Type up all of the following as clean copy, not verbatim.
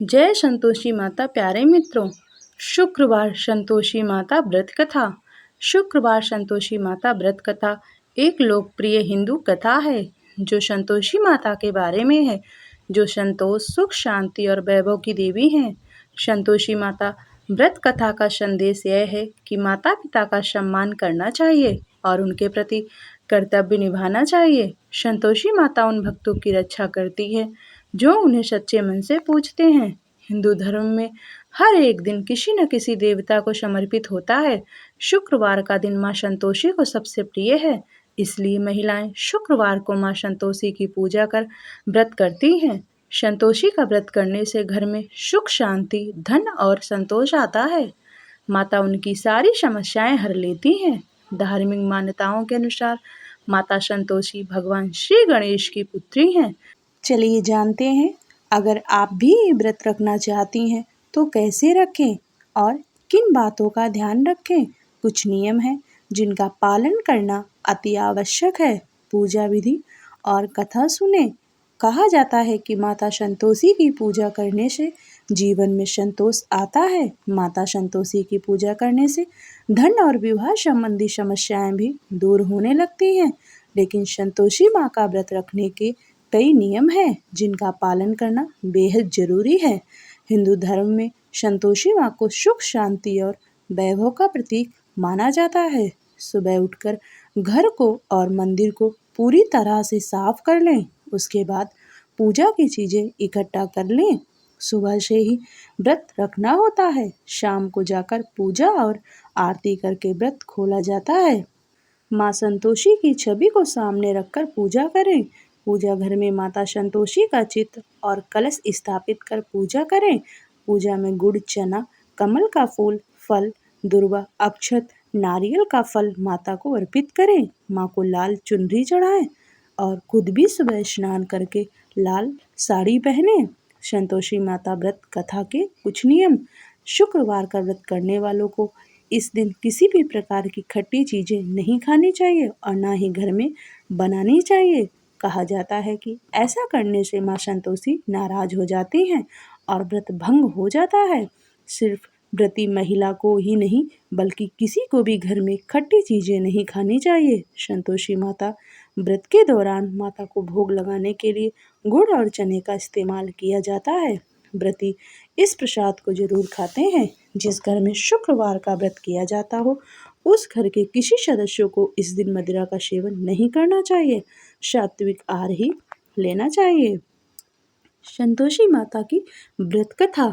जय संतोषी माता प्यारे मित्रों। शुक्रवार संतोषी माता व्रत कथा। शुक्रवार संतोषी माता व्रत कथा एक लोकप्रिय हिंदू कथा है जो संतोषी माता के बारे में है, जो संतोष, सुख, शांति और वैभव की देवी हैं। संतोषी माता व्रत कथा का संदेश यह है कि माता पिता का सम्मान करना चाहिए और उनके प्रति कर्तव्य निभाना चाहिए। संतोषी माता उन भक्तों की रक्षा करती है जो उन्हें सच्चे मन से पूजते हैं। हिंदू धर्म में हर एक दिन किसी न किसी देवता को समर्पित होता है। शुक्रवार का दिन माँ संतोषी को सबसे प्रिय है, इसलिए महिलाएं शुक्रवार को माँ संतोषी की पूजा कर व्रत करती हैं। संतोषी का व्रत करने से घर में सुख, शांति, धन और संतोष आता है। माता उनकी सारी समस्याएं हर लेती हैं। धार्मिक मान्यताओं के अनुसार माता संतोषी भगवान श्री गणेश की पुत्री हैं। चलिए जानते हैं, अगर आप भी ये व्रत रखना चाहती हैं तो कैसे रखें और किन बातों का ध्यान रखें। कुछ नियम हैं जिनका पालन करना अति आवश्यक है। पूजा विधि और कथा सुने। कहा जाता है कि माता संतोषी की पूजा करने से जीवन में संतोष आता है। माता संतोषी की पूजा करने से धन और विवाह संबंधी समस्याएं भी दूर होने लगती हैं। लेकिन संतोषी माँ का व्रत रखने के कई नियम हैं जिनका पालन करना बेहद जरूरी है। हिंदू धर्म में संतोषी माँ को सुख, शांति और वैभव का प्रतीक माना जाता है। सुबह उठकर घर को और मंदिर को पूरी तरह से साफ कर लें। उसके बाद पूजा की चीजें इकट्ठा कर लें। सुबह से ही व्रत रखना होता है। शाम को जाकर पूजा और आरती करके व्रत खोला जाता है। माँ संतोषी की छवि को सामने रखकर पूजा करें। पूजा घर में माता संतोषी का चित्र और कलश स्थापित कर पूजा करें। पूजा में गुड़, चना, कमल का फूल, फल, दुर्वा, अक्षत, नारियल का फल माता को अर्पित करें। माँ को लाल चुनरी चढ़ाएं और खुद भी सुबह स्नान करके लाल साड़ी पहने। संतोषी माता व्रत कथा के कुछ नियम। शुक्रवार का व्रत करने वालों को इस दिन किसी भी प्रकार की खट्टी चीजें नहीं खानी चाहिए और ना ही घर में बनानी चाहिए। कहा जाता है कि ऐसा करने से माँ संतोषी नाराज हो जाती हैं और व्रत भंग हो जाता है। सिर्फ व्रती महिला को ही नहीं बल्कि किसी को भी घर में खट्टी चीजें नहीं खानी चाहिए। संतोषी माता व्रत के दौरान माता को भोग लगाने के लिए गुड़ और चने का इस्तेमाल किया जाता है। व्रती इस प्रसाद को जरूर खाते हैं। जिस घर में शुक्रवार का व्रत किया जाता हो उस घर के किसी सदस्यों को इस दिन मदिरा का सेवन नहीं करना चाहिए। सात्विक आहार ही लेना चाहिए। संतोषी माता की व्रत कथा।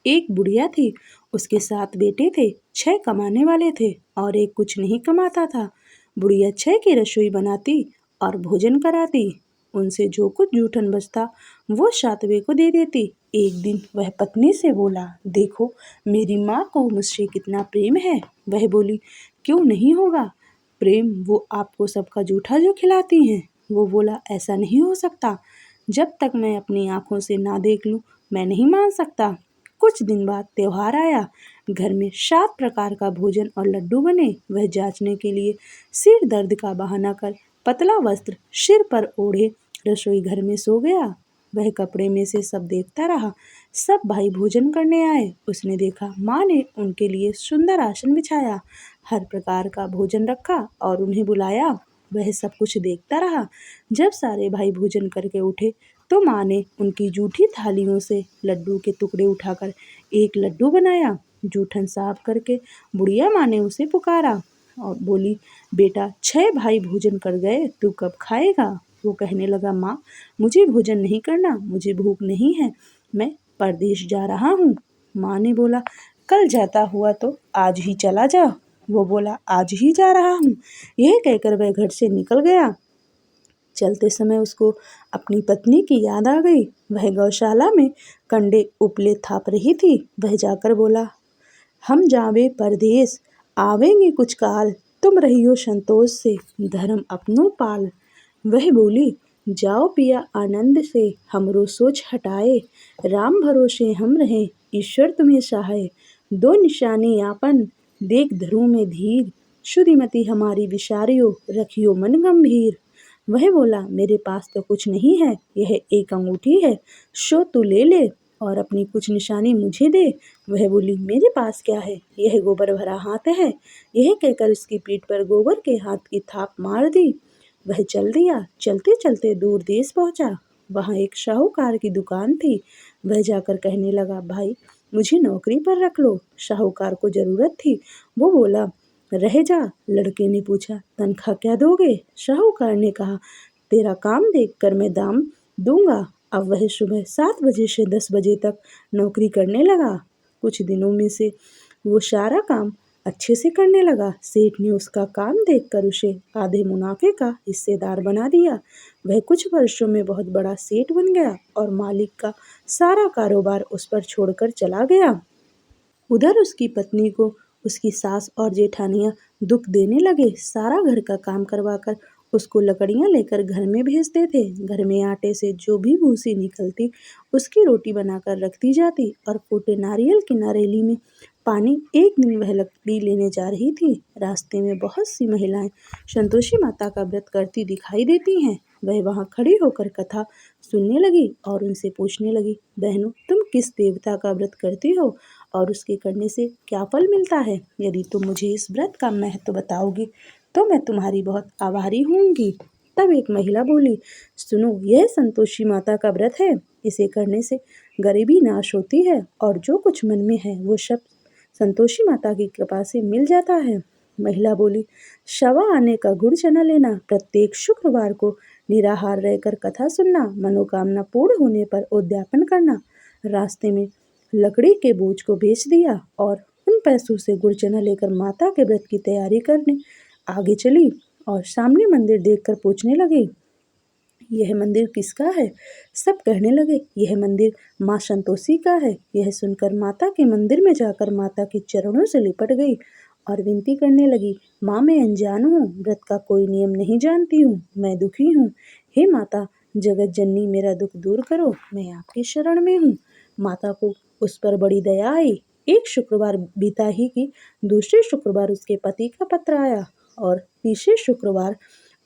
एक बुढ़िया थी, उसके 7 बेटे थे। 6 कमाने वाले थे और एक कुछ नहीं कमाता था। बुढ़िया 6 की रसोई बनाती और भोजन कराती। उनसे जो कुछ जूठन बचता वो 7वें को दे देती। एक दिन वह पत्नी से बोला, देखो मेरी माँ को मुझसे कितना प्रेम है। वह बोली, क्यों नहीं होगा प्रेम, वो आपको सबका जूठा जो खिलाती हैं। वो बोला, ऐसा नहीं हो सकता, जब तक मैं अपनी आंखों से ना देख लूं मैं नहीं मान सकता। कुछ दिन बाद त्योहार आया। घर में 7 प्रकार का भोजन और लड्डू बने। वह जांचने के लिए सिर दर्द का बहाना कर पतला वस्त्र सिर पर ओढ़े रसोई घर में सो गया। वह कपड़े में से सब देखता रहा। सब भाई भोजन करने आए। उसने देखा माँ ने उनके लिए सुंदर आसन बिछाया, हर प्रकार का भोजन रखा और उन्हें बुलाया। वह सब कुछ देखता रहा। जब सारे भाई भोजन करके उठे तो माँ ने उनकी जूठी थालियों से लड्डू के टुकड़े उठाकर एक लड्डू बनाया। जूठन साफ करके बुढ़िया माँ ने उसे पुकारा और बोली, बेटा 6 भाई भोजन कर गए, तू कब खाएगा। वो कहने लगा, माँ मुझे भोजन नहीं करना, मुझे भूख नहीं है, मैं परदेश जा रहा हूँ। माँ ने बोला, कल जाता हुआ तो आज ही चला जा। वो बोला, आज ही जा रहा हूँ। यह कहकर वह घर से निकल गया। चलते समय उसको अपनी पत्नी की याद आ गई। वह गौशाला में कंडे उपले थाप रही थी। वह जाकर बोला, हम जावे परदेस, आवेंगे कुछ काल, तुम रहियो संतोष से, धर्म अपनो पाल। वह बोली, जाओ पिया आनंद से, हमरो सोच हटाए, राम भरोसे हम रहें, ईश्वर तुम्हें सहाय। 2 निशानी आपन, देख धरू में धीर, शुद्धिमती हमारी विचारियो, रखियो मन गंभीर। वह बोला, मेरे पास तो कुछ नहीं है, यह एक अंगूठी है, सो तू ले ले। और अपनी कुछ निशानी मुझे दे। वह बोली, मेरे पास क्या है, यह गोबर भरा हाथ है। यह कहकर उसकी पीठ पर गोबर के हाथ की थाप मार दी। वह चल दिया। चलते चलते दूर देश पहुंचा। वहां एक शाहूकार की दुकान थी। वह जाकर कहने लगा, भाई मुझे नौकरी पर रख लो। शाहूकार को जरूरत थी। वो बोला, रह जा। लड़के ने पूछा, तनख्वाह क्या दोगे? शाहूकार ने कहा, तेरा काम देखकर मैं दाम दूंगा। अब वह सुबह 7 बजे से 10 बजे तक नौकरी करने लगा। कुछ दिनों में से वो सारा काम अच्छे से करने लगा। सेठ ने उसका काम देखकर उसे आधे मुनाफे का हिस्सेदार बना दिया। वह कुछ वर्षों में बहुत बड़ा सेठ बन गया और मालिक का सारा कारोबार उस पर छोड़कर चला गया। उधर उसकी पत्नी को उसकी सास और जेठानियां दुख देने लगे। सारा घर का काम करवाकर उसको लकड़ियां लेकर घर में भेजते थे। घर में आटे से जो भी भूसी निकलती उसकी रोटी बनाकर रखती जाती और फूटे नारियल की नारेली में पानी। एक दिन वह लकड़ी लेने जा रही थी। रास्ते में बहुत सी महिलाएं संतोषी माता का व्रत करती दिखाई देती हैं। वह वहां खड़ी होकर कथा सुनने लगी और उनसे पूछने लगी, बहनों तुम किस देवता का व्रत करती हो और उसके करने से क्या फल मिलता है? यदि तुम मुझे इस व्रत का महत्व बताओगी तो मैं तुम्हारी बहुत आभारी होंगी। तब एक महिला बोली, सुनो, यह संतोषी माता का व्रत है। इसे करने से गरीबी नाश होती है और जो कुछ मन में है वो सब संतोषी माता की कृपा से मिल जाता है। महिला बोली, शवा आने का गुड़ चना लेना, प्रत्येक शुक्रवार को निराहार रहकर कथा सुनना, मनोकामना पूर्ण होने पर उद्यापन करना। रास्ते में लकड़ी के बोझ को बेच दिया और उन पैसों से गुड़ चना लेकर माता के व्रत की तैयारी करने आगे चली और सामने मंदिर देखकर पूछने लगी, यह मंदिर किसका है? सब कहने लगे, यह मंदिर माँ संतोषी का है। यह सुनकर माता के मंदिर में जाकर माता के चरणों से लिपट गई और विनती करने लगी, माँ मैं अनजान हूँ, व्रत का कोई नियम नहीं जानती हूँ, मैं दुखी हूँ। हे माता जगत जननी, मेरा दुख दूर करो, मैं आपकी शरण में हूँ। माता को उस पर बड़ी दया आई। एक शुक्रवार बीता ही कि दूसरे शुक्रवार उसके पति का पत्र आया और तीसरे शुक्रवार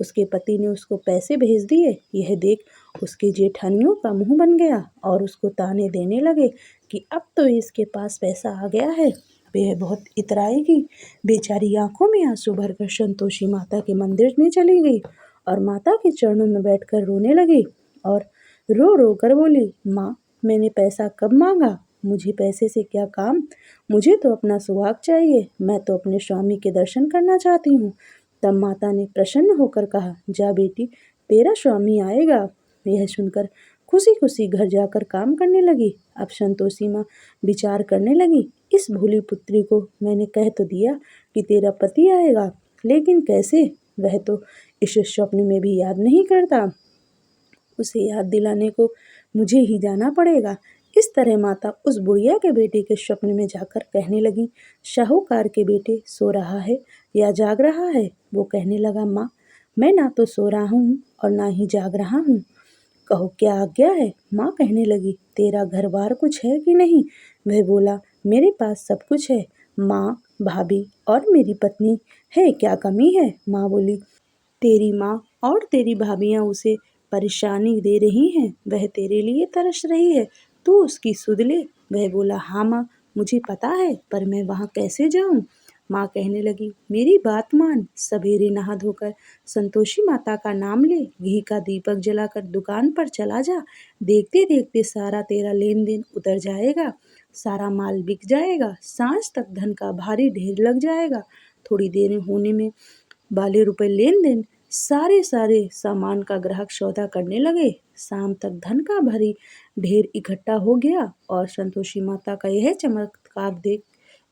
उसके पति ने उसको पैसे भेज दिए। यह देख उसकी जेठानियों का मुंह बन गया और उसको ताने देने लगे कि अब तो इसके पास पैसा आ गया है, अब यह बहुत इतराएगी। बेचारी आंखों में आंसू भरकर संतोषी माता के मंदिर में चली गई और माता के चरणों में बैठकर रोने लगी और रो रो कर बोली, माँ मैंने पैसा कब मांगा? मुझे पैसे से क्या काम? मुझे तो अपना सुहाग चाहिए। मैं तो अपने स्वामी के दर्शन करना चाहती हूँ। तब माता ने प्रसन्न होकर कहा, जा बेटी, तेरा स्वामी आएगा। यह सुनकर खुशी खुशी घर जाकर काम करने लगी। अब संतोषी माँ विचार करने लगी, इस भोली पुत्री को मैंने कह तो दिया कि तेरा पति आएगा, लेकिन कैसे? वह तो इस स्वप्न में भी याद नहीं करता। उसे याद दिलाने को मुझे ही जाना पड़ेगा। इस तरह माता उस बुढ़िया के बेटे के स्वप्न में जाकर कहने लगी, शाहूकार के बेटे सो रहा है या जाग रहा है? वो कहने लगा, माँ मैं ना तो सो रहा हूँ और ना ही जाग रहा हूँ, कहो क्या आज्ञा है? माँ कहने लगी, तेरा घर बार कुछ है कि नहीं? वह बोला, मेरे पास सब कुछ है, माँ भाभी और मेरी पत्नी है, क्या कमी है? माँ बोली, तेरी माँ और तेरी भाभियाँ उसे परेशानी दे रही हैं, वह तेरे लिए तरस रही है, तू उसकी सुध ले। वह बोला, हाँ माँ मुझे पता है, पर मैं वहाँ कैसे जाऊँ? माँ कहने लगी, मेरी बात मान, सवेरे नहा धोकर संतोषी माता का नाम ले, घी का दीपक जलाकर दुकान पर चला जा। देखते देखते सारा तेरा लेन देन उतर जाएगा, सारा माल बिक जाएगा, सांझ तक धन का भारी ढेर लग जाएगा। थोड़ी देर होने में वाले रुपए लेन देन सारे सामान का ग्राहक सौदा करने लगे। शाम तक धन का भारी ढेर इकट्ठा हो गया और संतोषी माता का यह चमत्कार देख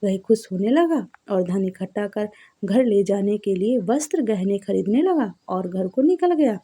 वह खुश होने लगा और धन इकट्ठा कर घर ले जाने के लिए वस्त्र गहने खरीदने लगा और घर को निकल गया।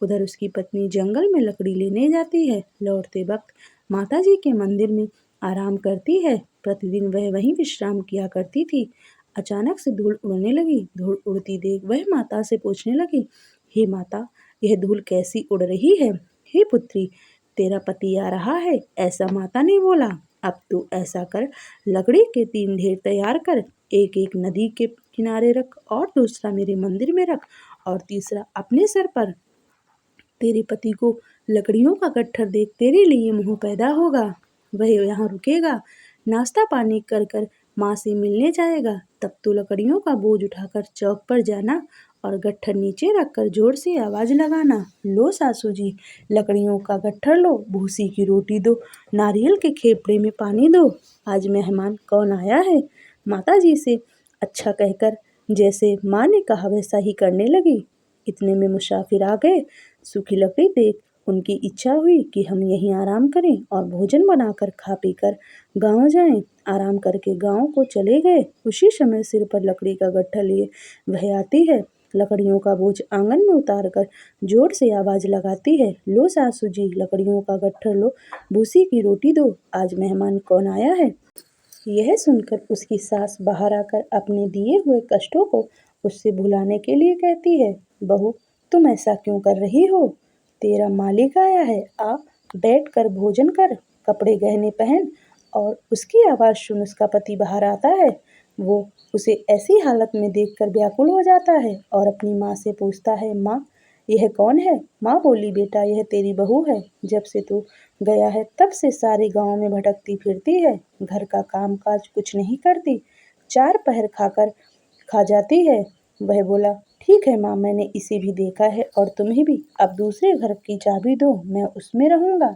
उधर उसकी पत्नी जंगल में लकड़ी लेने जाती है। लौटते वक्त माता जी के मंदिर में आराम करती है। प्रतिदिन वह वहीं विश्राम किया करती थी। अचानक से धूल उड़ने लगी। धूल उड़ती देख वह माता से पूछने लगी, हे माता यह धूल कैसी उड़ रही है? हे पुत्री, तेरा पति आ रहा है, ऐसा माता ने बोला। अब तू ऐसा कर, लकड़ी के 3 ढेर तैयार कर, एक एक नदी के किनारे रख और दूसरा मेरे मंदिर में रख और तीसरा अपने सर पर। तेरे पति को लकड़ियों का गट्ठर देख तेरे लिए मोह पैदा होगा। वह यहाँ रुकेगा, नाश्ता पानी कर कर माँ से मिलने जाएगा। तब तो लकड़ियों का बोझ उठाकर चौक पर जाना और गट्ठर नीचे रखकर जोर से आवाज लगाना, लो सासू जी, लकड़ियों का गट्ठर लो, भूसी की रोटी दो, नारियल के खेपड़े में पानी दो, आज मेहमान कौन आया है। माता जी से अच्छा कहकर जैसे माँ ने कहा वैसा ही करने लगी। इतने में मुसाफिर आ गए। सूखी लकड़ी देख उनकी इच्छा हुई कि हम यहीं आराम करें और भोजन बनाकर खा पी कर गाँव जाएं। आराम करके गाँव को चले गए। उसी समय सिर पर लकड़ी का गट्ठर लिए वह आती है। लकड़ियों का बोझ आंगन में उतार कर जोर से आवाज लगाती है, लो सासू जी, लकड़ियों का गट्ठर लो, भूसी की रोटी दो, आज मेहमान कौन आया है। यह सुनकर उसकी सास बाहर आकर अपने दिए हुए कष्टों को उससे भुलाने के लिए कहती है, बहू तुम ऐसा क्यों कर रही हो, तेरा मालिक आया है, आ बैठ कर भोजन कर, कपड़े गहने पहन। और उसकी आवाज़ सुन उसका पति बाहर आता है। वो उसे ऐसी हालत में देखकर व्याकुल हो जाता है और अपनी माँ से पूछता है, माँ यह कौन है। माँ बोली, बेटा यह तेरी बहू है, जब से तू गया है तब से सारे गांव में भटकती फिरती है, घर का काम काज कुछ नहीं करती, 4 पहर खाकर खा जाती है। वह बोला, ठीक है माँ, मैंने इसे भी देखा है और तुम्हें भी, अब दूसरे घर की चाबी दो, मैं उसमें रहूंगा।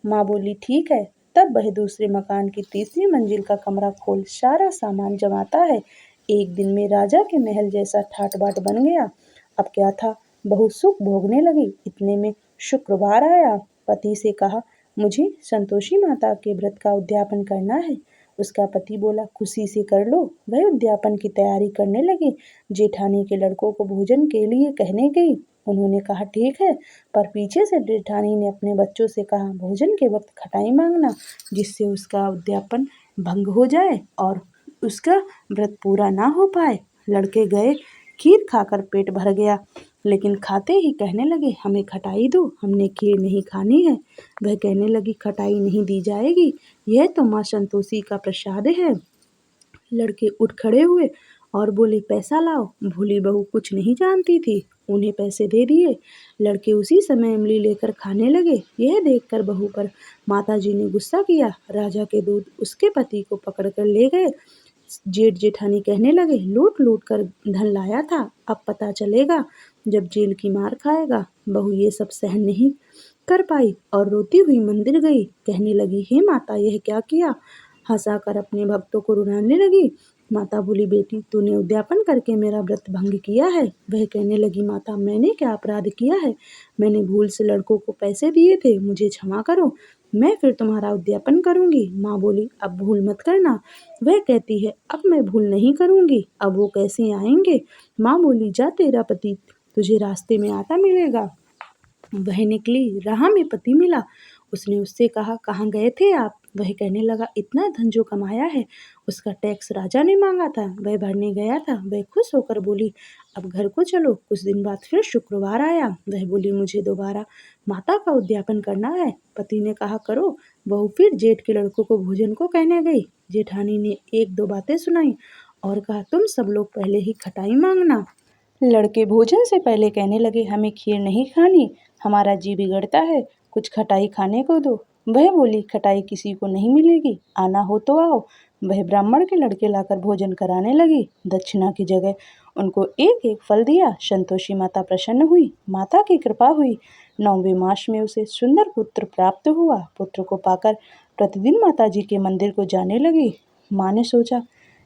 माँ बोली, ठीक है। तब वह दूसरे मकान की तीसरी मंजिल का कमरा खोल सारा सामान जमाता है। एक दिन में राजा के महल जैसा ठाट बाट बन गया। अब क्या था, बहू सुख भोगने लगी। इतने में शुक्रवार आया। पति से कहा, मुझे संतोषी माता के व्रत का उद्यापन करना है। उसका पति बोला, खुशी से कर लो। वह उद्यापन की तैयारी करने लगी। जेठानी के लड़कों को भोजन के लिए कहने गई। उन्होंने कहा, ठीक है, पर पीछे से जेठानी ने अपने बच्चों से कहा, भोजन के वक्त खटाई मांगना, जिससे उसका उद्यापन भंग हो जाए और उसका व्रत पूरा ना हो पाए। लड़के गए, खीर खाकर पेट भर गया, लेकिन खाते ही कहने लगे, हमें खटाई दो, हमने खीर नहीं खानी है। वह कहने लगी, खटाई नहीं दी जाएगी, यह तो माँ संतोषी का प्रसाद है। लड़के उठ खड़े हुए और बोले, पैसा लाओ। भोली बहू कुछ नहीं जानती थी, उन्हें पैसे दे दिए। लड़के उसी समय इमली लेकर खाने लगे। यह देखकर बहू पर माताजी ने गुस्सा किया। राजा के दूत उसके पति को पकड़कर ले गए। जेठ जेठानी कहने लगे, लूट लूट कर धन लाया था, अब पता चलेगा जब जेल की मार खाएगा। बहू ये सब सहन नहीं कर पाई और रोती हुई मंदिर गई। कहने लगी, हे माता, यह क्या किया। हंसाकर अपने भक्तों को रुलाने लगी। माता बोली, बेटी तूने उद्यापन करके मेरा व्रत भंग किया है। वह कहने लगी, माता मैंने क्या अपराध किया है, मैंने भूल से लड़कों को पैसे दिए थे, मुझे क्षमा करो, मैं फिर तुम्हारा उद्यापन करूंगी। माँ बोली, अब भूल मत करना। वह कहती है, अब मैं भूल नहीं करूंगी। अब वो कैसे आएंगे। माँ बोली, जा तेरा पति तुझे रास्ते में आता मिलेगा। वह निकली, राह में पति मिला। उसने उससे कहा, कहाँ गए थे आप। वह कहने लगा, इतना धन जो कमाया है उसका टैक्स राजा ने मांगा था, वह भरने गया था। वह खुश होकर बोली, अब घर को चलो। कुछ दिन बाद फिर शुक्रवार आया। वह बोली, मुझे दोबारा माता का उद्यापन करना है। पति ने कहा, करो। बहू फिर जेठ के लड़कों को भोजन को कहने गई। जेठानी ने 1-2 बातें सुनाई और कहा, तुम सब लोग पहले ही खटाई मांगना। लड़के भोजन से पहले कहने लगे, हमें खीर नहीं खानी, हमारा जी बिगड़ता है, कुछ खटाई खाने को दो। वह बोली, खटाई किसी को नहीं मिलेगी, आना हो तो आओ। वह ब्राह्मण के लड़के लाकर भोजन कराने लगी। दक्षिणा की जगह उनको एक एक फल दिया। संतोषी माता प्रसन्न हुई, माता की कृपा हुई। 9वें मास में उसे सुंदर पुत्र प्राप्त हुआ। पुत्र को पाकर प्रतिदिन माता जी के मंदिर को जाने लगी। माँ ने सोचा,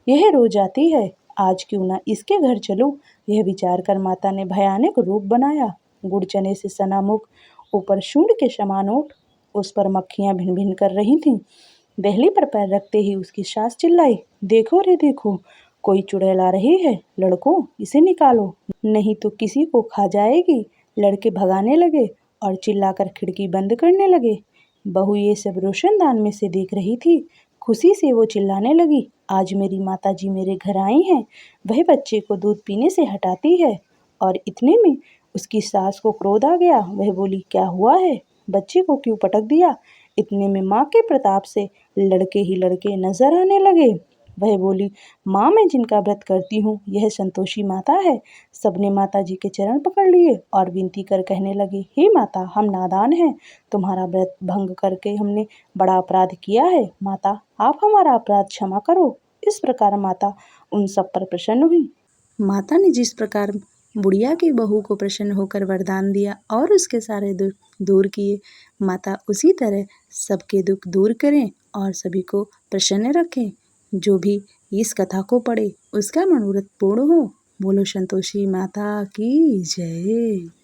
यह रोज आती है, आज क्यों ना इसके घर चलूं। यह विचार कर माता ने भयानक रूप बनाया। गुड़ चने से सना मुख, ऊपर शूंड के समान ओठ, उस पर मक्खियां भिन भिन कर रही थीं। देहली पर पैर रखते ही उसकी सास चिल्लाई, देखो रे देखो, कोई चुड़ैल आ रही है, लड़कों इसे निकालो, नहीं तो किसी को खा जाएगी। लड़के भगाने लगे और चिल्लाकर खिड़की बंद करने लगे। बहू ये सब रोशनदान में से देख रही थी। खुशी से वो चिल्लाने लगी, आज मेरी माताजी मेरे घर आई हैं। वह बच्चे को दूध पीने से हटाती है और इतने में उसकी सास को क्रोध आ गया। वह बोली, क्या हुआ है, बच्चे को क्यों पटक दिया। इतने में माँ के प्रताप से लड़के ही लड़के नजर आने लगे। वह बोली, माँ मैं जिनका व्रत करती हूँ यह संतोषी माता है। सबने माता जी के चरण पकड़ लिए और विनती कर कहने लगे, हे माता हम नादान हैं, तुम्हारा व्रत भंग करके हमने बड़ा अपराध किया है। माता आप हमारा अपराध क्षमा करो। इस प्रकार माता उन सब पर प्रसन्न हुई। माता ने जिस प्रकार बुढ़िया की बहू को प्रसन्न होकर वरदान दिया और उसके सारे दुख दूर किए, माता उसी तरह सबके दुख दूर करें और सभी को प्रसन्न रखें। जो भी इस कथा को पढ़े उसका मनोरथ पूर्ण हो। बोलो संतोषी माता की जय।